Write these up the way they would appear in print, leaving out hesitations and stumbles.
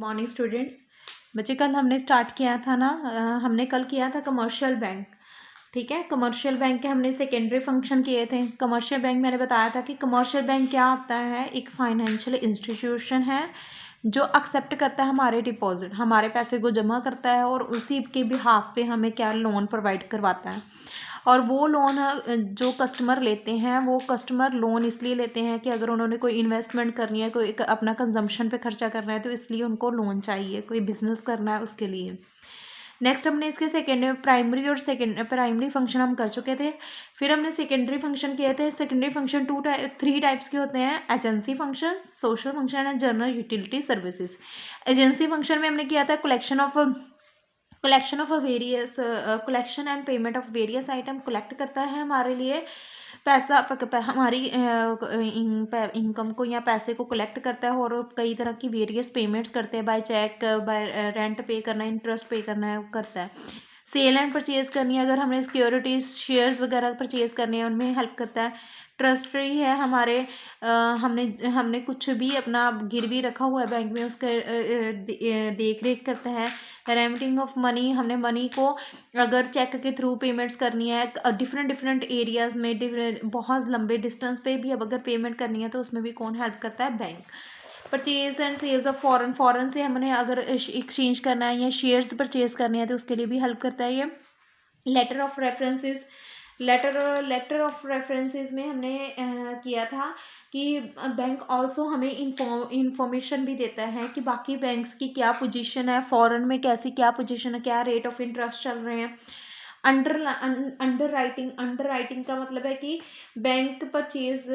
Morning students. बच्चे कल हमने स्टार्ट किया था ना, हमने कल किया था कमर्शियल बैंक। ठीक है, कमर्शियल बैंक के हमने सेकेंडरी फंक्शन किए थे। कमर्शियल बैंक मैंने बताया था कि कमर्शियल बैंक क्या होता है, एक फाइनेंशियल इंस्टीट्यूशन है जो एक्सेप्ट करता है हमारे डिपॉजिट, हमारे पैसे को जमा करता है और उसी के बिहाफ पे हमें क्या लोन प्रोवाइड करवाता है। और वो लोन जो कस्टमर लेते हैं वो कस्टमर लोन इसलिए लेते हैं कि अगर उन्होंने कोई इन्वेस्टमेंट करनी है, कोई अपना कंजम्पशन पे खर्चा करना है तो इसलिए उनको लोन चाहिए, कोई बिजनेस करना है उसके लिए। नेक्स्ट हमने इसके सेकेंडरी प्राइमरी और प्राइमरी फंक्शन हम कर चुके थे। फिर हमने सेकेंडरी फंक्शन किए थे। सेकेंडरी फंक्शन 3 टाइप्स के होते हैं: agency function, social function and general utility services. Agency function में हमने किया था collection and payment of various item. Collect करता है हमारे लिए पैसा, हमारी इनकम को या पैसे को कलेक्ट करता है और कई तरह की वेरियस पेमेंट्स करते हैं, बाय चेक, बाय रेंट पे करना है, इंटरेस्ट पे करना है, करता है। सेल एंड परचेज करनी है, अगर हमने सिक्योरिटीज शेयर्स वगैरह परचेज करने हैं उनमें हेल्प करता है। ट्रस्टी है हमारे, हमने हमने कुछ भी अपना गिरवी रखा हुआ है बैंक में, उसका देख रेख करता है। रेमिटिंग ऑफ मनी, हमने मनी को अगर चेक के थ्रू पेमेंट्स करनी है डिफरेंट डिफरेंट एरियाज़ में, डिफरेंट बहुत लंबे डिस्टेंस पे भी अब अगर पेमेंट करनी है तो उसमें भी कौन हेल्प करता है? Bank. Purchase and sales of foreign से हमने अगर एक्सचेंज करना है या शेयर्स परचेज करने हैं तो उसके लिए भी हेल्प करता है ये। Letter of references, letter of references में हमने किया था कि बैंक ऑल्सो हमें इंफॉर्मेशन भी देता है कि बाकी बैंक्स की क्या पोजीशन है, फॉरेन में कैसी क्या पोजीशन है, क्या रेट ऑफ इंटरेस्ट चल रहे हैं। अंडर राइटिंग का मतलब है कि बैंक परचेज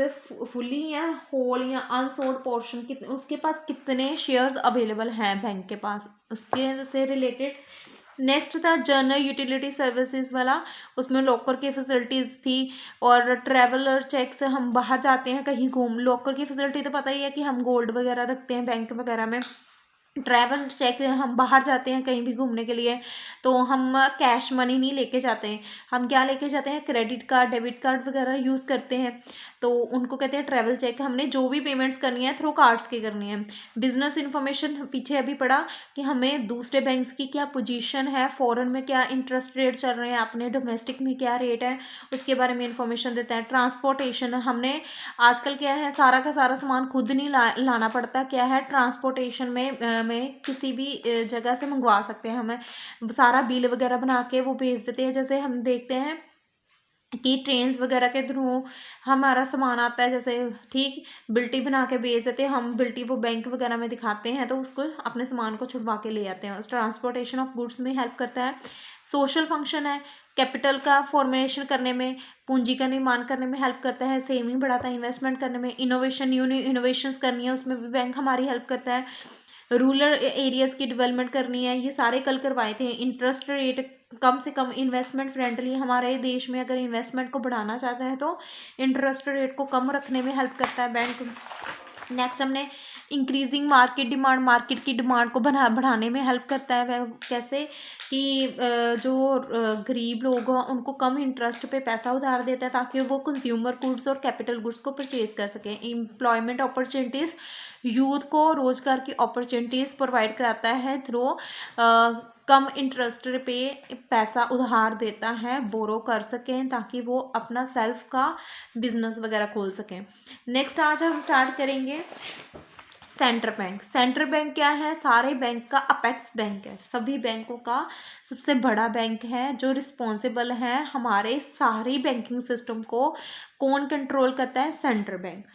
फुली या होल या अनसोल्ड पोर्शन उसके पास कितने शेयर्स अवेलेबल हैं बैंक के पास, उसके से रिलेटेड। नेक्स्ट था जनरल यूटिलिटी सर्विसेज वाला, उसमें लॉकर की फैसिलिटीज़ थी और ट्रैवलर चेक से हम बाहर जाते हैं कहीं घूम, लॉकर की फैसिलिटी तो पता ही है कि हम गोल्ड वगैरह रखते हैं बैंक वगैरह में। ट्रैवल चेक, हम बाहर जाते हैं कहीं भी घूमने के लिए तो हम कैश मनी नहीं लेके जाते हैं, हम क्या लेके जाते हैं? क्रेडिट कार्ड, डेबिट कार्ड वगैरह यूज़ करते हैं, तो उनको कहते हैं ट्रैवल चेक। हमने जो भी पेमेंट्स करनी है थ्रू कार्ड्स की करनी है। बिजनेस इन्फॉर्मेशन पीछे अभी पढ़ा कि हमें दूसरे बैंक्स की क्या पोजीशन है, फॉरेन में क्या इंटरेस्ट रेट चल रहे हैं, अपने डोमेस्टिक में क्या रेट है, उसके बारे में इंफॉर्मेशन देता है। ट्रांसपोर्टेशन, हमने आजकल क्या है, सारा का सारा सामान खुद नहीं लाना पड़ता, क्या है ट्रांसपोर्टेशन में किसी भी जगह से मंगवा सकते हैं, हमें सारा बिल वगैरह बना के वो भेज देते हैं। जैसे हम देखते हैं कि ट्रेन्स वगैरह के थ्रू हमारा सामान आता है, जैसे ठीक बिल्टी बना के भेज देते हैं, हम बिल्टी वो बैंक वगैरह में दिखाते हैं तो उसको अपने सामान को छुड़वा के ले आते हैं। उस ट्रांसपोर्टेशन ऑफ गुड्स में हेल्प करता है। सोशल फंक्शन है, कैपिटल का फॉर्मेशन करने में, पूंजी का निर्माण करने में हेल्प करता है। सेविंग बढ़ाता है, इन्वेस्टमेंट करने में, इनोवेशन, न्यू इनोवेशंस करनी है उसमें भी बैंक हमारी हेल्प करता है। रूरल एरियाज़ की डेवलपमेंट करनी है, ये सारे कल करवाए थे। इंटरेस्ट रेट कम से कम, इन्वेस्टमेंट फ्रेंडली, हमारे देश में अगर इन्वेस्टमेंट को बढ़ाना चाहता है तो इंटरेस्ट रेट को कम रखने में हेल्प करता है बैंक। नेक्स्ट हमने इंक्रीजिंग मार्केट डिमांड, मार्केट की डिमांड को बढ़ाने में हेल्प करता है। वह कैसे कि जो गरीब लोग हैं उनको कम इंटरेस्ट पे पैसा उधार देता है ताकि वो कंज्यूमर गुड्स और कैपिटल गुड्स को परचेज कर सकें। एम्प्लॉयमेंट अपॉर्चुनिटीज़, यूथ को रोजगार की अपॉर्चुनिटीज़ प्रोवाइड कराता है थ्रू कम इंटरेस्ट पे पैसा उधार देता है, बोरो कर सकें ताकि वो अपना सेल्फ का बिजनेस वगैरह खोल सकें। नेक्स्ट आज हम स्टार्ट करेंगे सेंट्रल बैंक। सेंट्रल बैंक क्या है? सारे बैंक का अपेक्स बैंक है, सभी बैंकों का सबसे बड़ा बैंक है जो रिस्पॉन्सिबल है हमारे सारी बैंकिंग सिस्टम को। कौन कंट्रोल करता है? Central bank.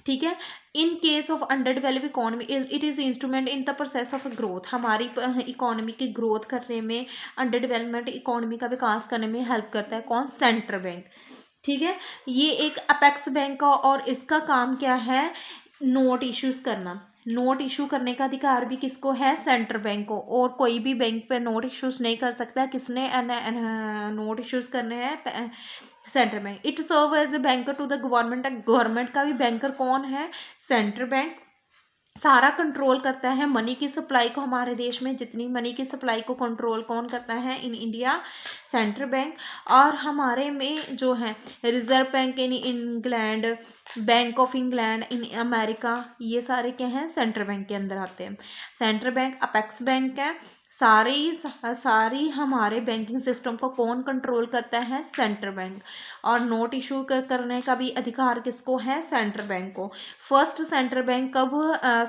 ठीक है। In case of under develop economy it is instrument in the process of growth, हमारी इकोनॉमी की ग्रोथ करने में, अंडर डेवलपमेंट इकोनॉमी का विकास करने में हेल्प करता है। कौन? Central bank. ठीक है। ये एक अपेक्स बैंक का, और इसका काम क्या है? नोट इश्यूज करना। नोट इशू करने का अधिकार भी किसको है? सेंट्रल बैंक को। और कोई भी बैंक पे नोट इश्यूज नहीं कर सकता। किसने नोट इश्यूज करने हैं? Central bank. It serve as a banker to the government. Government का भी बैंकर कौन है? Central bank. सारा कंट्रोल करता है मनी की सप्लाई को। हमारे देश में जितनी मनी की सप्लाई को कंट्रोल कौन करता है इन इंडिया? Central bank. और हमारे में जो है reserve bank in England, bank of England in America, ये सारे क्या हैं? सेंट्रल बैंक के अंदर आते हैं। सेंट्रल बैंक अपेक्स बैंक है। सारी हमारे बैंकिंग सिस्टम को कौन कंट्रोल करता है? Central bank. और नोट इशू करने का भी अधिकार किसको है? सेंट्रल बैंक को। फर्स्ट सेंट्रल बैंक कब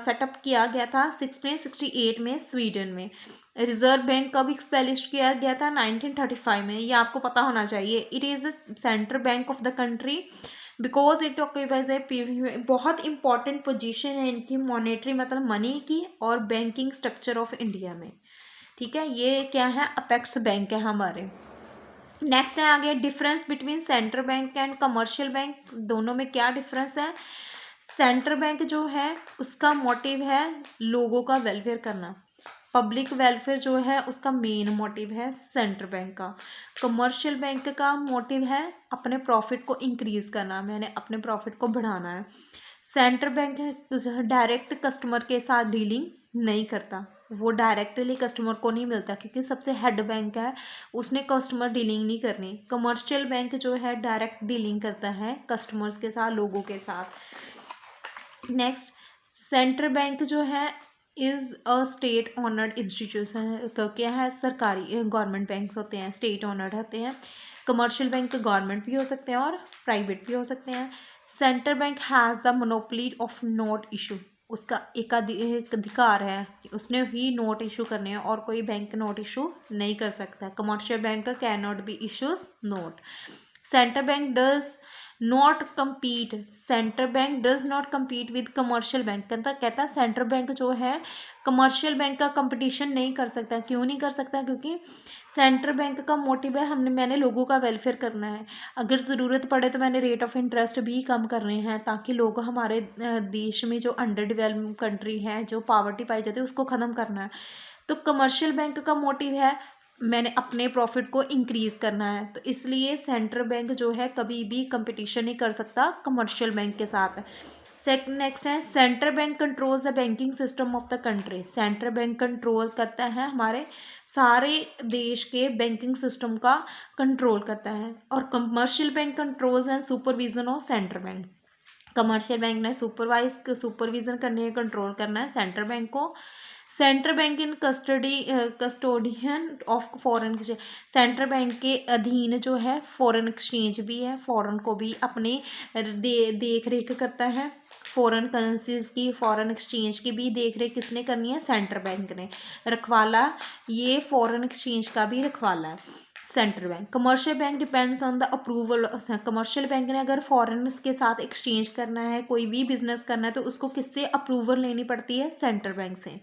सेटअप किया गया था? 1668 में स्वीडन में। रिजर्व बैंक कब एक्सपेलिश किया गया था? 1935 में। ये आपको पता होना चाहिए। It is central bank of the country because it occupies a बहुत इंपॉर्टेंट पोजीशन है इनकी मॉनेटरी मतलब मनी की और बैंकिंग स्ट्रक्चर ऑफ इंडिया में। ठीक है, ये क्या है? अपेक्स बैंक है हमारे। नेक्स्ट है आगे difference between central bank and commercial bank. दोनों में क्या डिफरेंस है? सेंट्रल बैंक जो है उसका मोटिव है लोगों का वेलफेयर करना, पब्लिक वेलफेयर जो है उसका मेन मोटिव है सेंट्रल बैंक का। कमर्शियल बैंक का मोटिव है अपने प्रॉफिट को इंक्रीज करना, मैंने अपने प्रॉफिट को बढ़ाना है। सेंट्रल बैंक डायरेक्ट कस्टमर के साथ डीलिंग नहीं करता, वो डायरेक्टली कस्टमर को नहीं मिलता क्योंकि सबसे हेड बैंक है, उसने कस्टमर डीलिंग नहीं करनी। कमर्शियल बैंक जो है डायरेक्ट डीलिंग करता है कस्टमर्स के साथ, लोगों के साथ। नेक्स्ट, सेंट्रल बैंक जो है is a state honoured institution. तो क्या है? सरकारी गवर्नमेंट बैंक्स होते हैं, स्टेट ऑनर्ड होते हैं। कमर्शियल बैंक गवर्नमेंट भी हो सकते हैं और प्राइवेट भी हो सकते हैं। Central bank has the monopoly of note issue. उसका एक अधिकार है कि उसने ही नोट इशू करने हैं और कोई बैंक नोट इशू नहीं कर सकता। Commercial bank can not be issues note. Central bank does not compete, central bank does not compete with commercial bank. कहता सेंट्रल बैंक जो है कमर्शियल बैंक का कंपटीशन नहीं कर सकता। क्यों नहीं कर सकता? क्योंकि सेंट्रल बैंक का मोटिव है मैंने लोगों का वेलफेयर करना है। अगर ज़रूरत पड़े तो मैंने रेट ऑफ इंटरेस्ट भी कम करने हैं ताकि लोग हमारे देश में जो अंडर डेवलप कंट्री है, जो पावर्टी पाई जाती है, उसको ख़त्म करना है। तो कमर्शियल बैंक का मोटिव है मैंने अपने प्रॉफिट को इंक्रीज़ करना है, तो इसलिए सेंट्रल बैंक जो है कभी भी कंपटीशन नहीं कर सकता कमर्शियल बैंक के साथ। नेक्स्ट है central bank controls the banking system of the country. Central bank control करता है हमारे सारे देश के बैंकिंग सिस्टम का कंट्रोल करता है। और commercial bank controls and supervision of central bank. Commercial bank ने सुपरविजन करने कंट्रोल करना है सेंट्रल बैंक को। Central bank in custodian of foreign exchange. Central bank के अधीन जो है फॉरेन एक्सचेंज भी है, फॉरेन को भी अपने देख रेख करता है। फॉरेन करेंसीज की, फॉरेन एक्सचेंज की भी देख रेख किसने करनी है? सेंट्रल बैंक ने। रखवाला ये फॉरेन एक्सचेंज का भी रखवाला है central bank. Commercial bank depends on the approval. Commercial bank ने अगर फॉरेन के साथ एक्सचेंज करना है, कोई भी बिजनेस करना है, तो उसको किससे अप्रूवल लेनी पड़ती है? सेंट्रल बैंक से।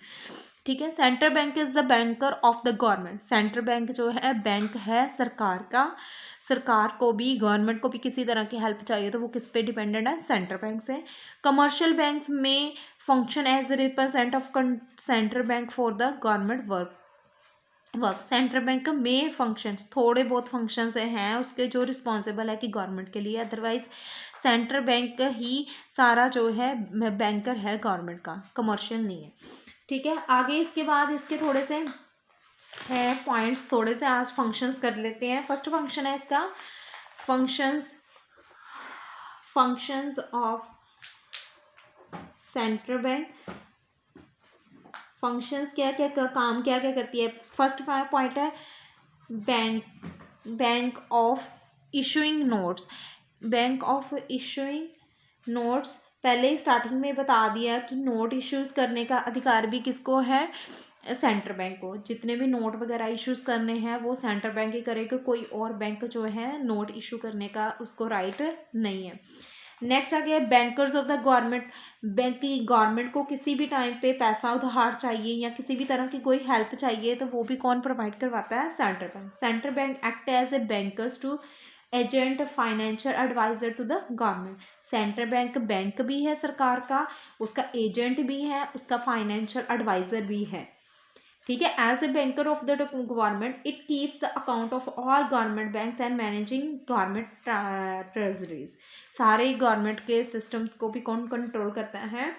ठीक है, central bank is the banker of the government. Central bank जो है बैंक है सरकार का। सरकार को भी, गवर्नमेंट को भी किसी तरह की हेल्प चाहिए तो वो किस पे डिपेंडेंट है? सेंट्रल बैंक से। कमर्शियल बैंक्स में function as represent of central bank for the government work. Central bank में फंक्शंस, थोड़े बहुत फंक्शंस हैं उसके जो रिस्पॉन्सिबल है कि गवर्नमेंट के लिए, अदरवाइज सेंट्रल बैंक ही सारा जो है बैंकर है गवर्नमेंट का, कमर्शियल नहीं है। ठीक है, आगे इसके बाद इसके थोड़े से है पॉइंट्स, थोड़े से आज फंक्शंस कर लेते हैं। फर्स्ट फंक्शन है इसका functions of central bank. Functions क्या क्या काम क्या क्या करती है? फर्स्ट पॉइंट है bank of issuing notes. Bank of issuing notes, पहले स्टार्टिंग में बता दिया कि नोट इश्यूज़ करने का अधिकार भी किसको है? सेंट्रल बैंक को। जितने भी नोट वगैरह इश्यूज़ करने हैं वो सेंट्रल बैंक ही करेगा, कोई और बैंक जो है नोट इशू करने का उसको राइट नहीं है। नेक्स्ट आ गया bankers of the government. Bank की गवर्नमेंट को किसी भी टाइम पे पैसा उधार चाहिए या किसी भी तरह की कोई हेल्प चाहिए तो वो भी कौन प्रोवाइड करवाता है? Central bank. Central bank act as a bankers to agent financial adviser to the government. Central bank भी है सरकार का, उसका एजेंट भी है, उसका फाइनेंशियल एडवाइजर भी है। ठीक है, as a banker of the government it keeps the account of all government banks and managing government treasuries. सारे गवर्नमेंट के सिस्टम्स को भी कौन कंट्रोल करता है?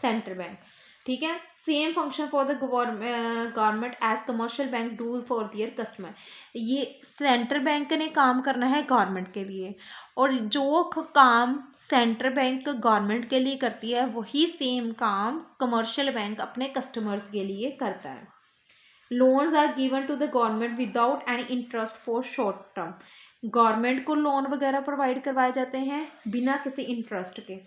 सेंट्रल बैंक, ठीक है। Same function for the government as commercial bank do for their customer. ये सेंट्रल बैंक ने काम करना है गवर्नमेंट के लिए, और जो काम सेंट्रल बैंक गवर्नमेंट के लिए करती है वही सेम काम कमर्शियल बैंक अपने कस्टमर्स के लिए करता है। Loans are given to the government without any interest for short term. Government को लोन वगैरह प्रोवाइड करवाए जाते हैं बिना किसी इंटरेस्ट के।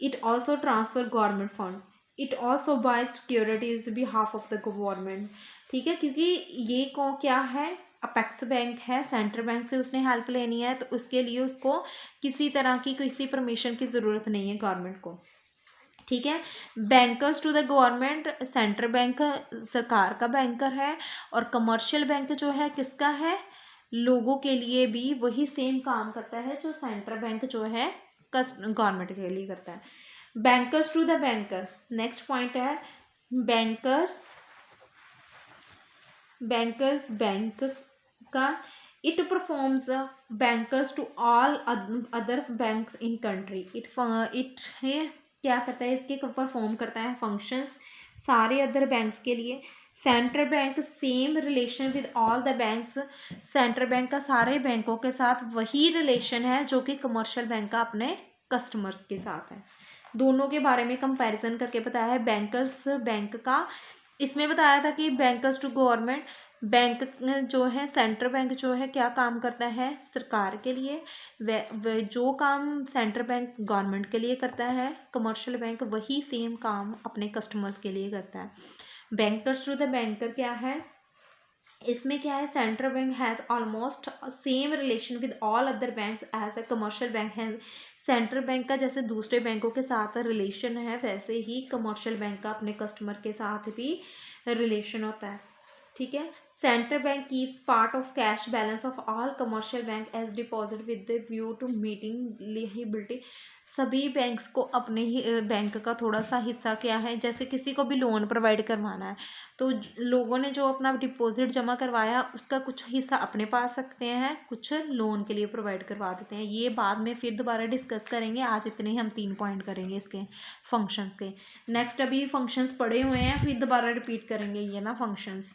It also transfer government fund, it also buy securities behalf of the government, ठीक है। क्योंकि ये को क्या है, अपेक्स बैंक है, सेंट्रल बैंक से उसने हेल्प लेनी है, तो उसके लिए उसको किसी तरह की किसी परमिशन की ज़रूरत नहीं है गवर्नमेंट को, ठीक है। Bankers to the government, central bank सरकार का बैंकर है, और कमर्शियल बैंक जो है किसका है, लोगों के लिए भी वही सेम काम करता है जो सेंट्रल बैंक जो है गवर्नमेंट के लिए करता है। Bankers to the banker, next point है बैंकर्स बैंक का, it performs bankers to all other banks in कंट्री। इट क्या करता है, इसके परफॉर्म करता है फंक्शंस सारे अदर बैंक्स के लिए। Central bank same relation with all the banks, central bank का सारे बैंकों के साथ वही रिलेशन है जो कि कमर्शियल बैंक का अपने कस्टमर्स के साथ है। दोनों के बारे में कंपैरिजन करके बताया है। बैंकर्स बैंक का इसमें बताया था कि बैंकर्स टू गवर्नमेंट, बैंक जो है सेंट्रल बैंक जो है क्या काम करता है सरकार के लिए, व जो काम सेंट्रल बैंक गवर्नमेंट के लिए करता है, कमर्शियल बैंक वही सेम काम अपने कस्टमर्स के लिए करता है। बैंकर्स टू द बैंकर क्या है, इसमें क्या है, central bank has almost same relation with all other banks as a commercial bank है। सेंट्रल बैंक का जैसे दूसरे बैंकों के साथ रिलेशन है, वैसे ही कमर्शियल बैंक का अपने कस्टमर के साथ भी रिलेशन होता है, ठीक है। Central bank keeps part of cash balance of all commercial bank as deposit with the view to meeting liability. सभी बैंक्स को अपने ही बैंक का थोड़ा सा हिस्सा क्या है, जैसे किसी को भी लोन प्रोवाइड करवाना है तो लोगों ने जो अपना डिपॉजिट जमा करवाया उसका कुछ हिस्सा अपने पास रखते हैं, कुछ लोन के लिए प्रोवाइड करवा देते हैं। ये बाद में फिर दोबारा डिस्कस करेंगे, आज इतने ही हम 3 पॉइंट करेंगे इसके फंक्शंस के। नेक्स्ट अभी फंक्शंस पढ़े हुए हैं, फिर दोबारा रिपीट करेंगे ये ना फंक्शंस।